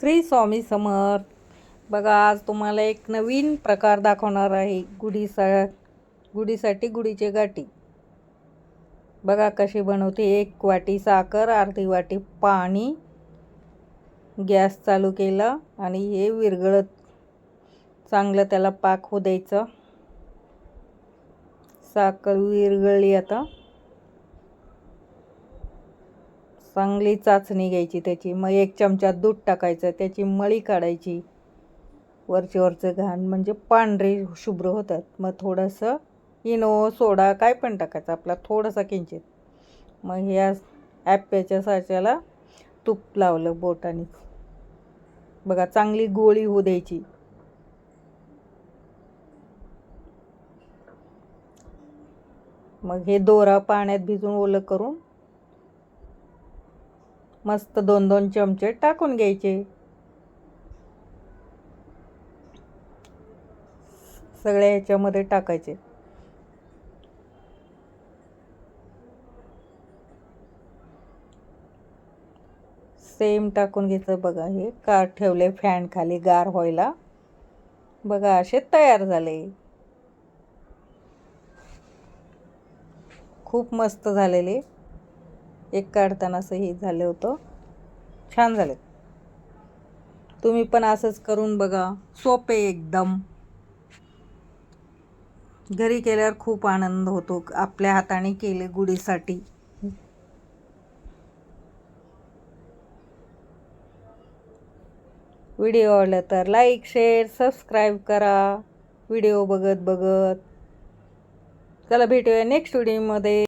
श्री स्वामी समर्थ. बघा, आज तुम्हाला एक नवीन प्रकार दाखवणार आहे. गुढीसाठी गुढीचे गाठी. बघा कशी बनवते. 1 वाटी साखर, अर्धी वाटी पाणी, गॅस चालू केला आणि हे विरघळत चांगलं त्याला पाक होऊ द्यायचं. साखर विरघळली. आता चांगली चाचणी घ्यायची त्याची. मग 1 चमचा दूध टाकायचं, त्याची मळी काढायची. वरचं घाण म्हणजे पांढरे शुभ्र होतात. मग थोडंसं इनो, सोडा काय पण टाकायचं आपला, थोडासा किंचित. मग ह्या ॲप्याच्या साच्याला तूप लावलं बोटाने. बघा चांगली गोळी होऊ द्यायची. मग हे दोरा पाण्यात भिजून ओलं करून मस्त 2-2 चमचे टाकून घ्यायचे. सगळ्या ह्याच्यामध्ये टाकायचे. सेम टाकून घ्यायचं. बघा हे कार ठेवले फॅन खाली गार व्हायला. बघा असे तयार झाले. खूप मस्त झालेले. एक काढताना असं हे झालं होतं. छान झाले. तुम्ही पण असंच करून बघा. सोपे एकदम. घरी केल्यावर खूप आनंद होतो. आपल्या हाताने केले गुढीसाठी. व्हिडिओ आवडला तर लाईक, शेअर, सबस्क्राईब करा. व्हिडिओ बघत चला भेटूया नेक्स्ट व्हिडिओमध्ये.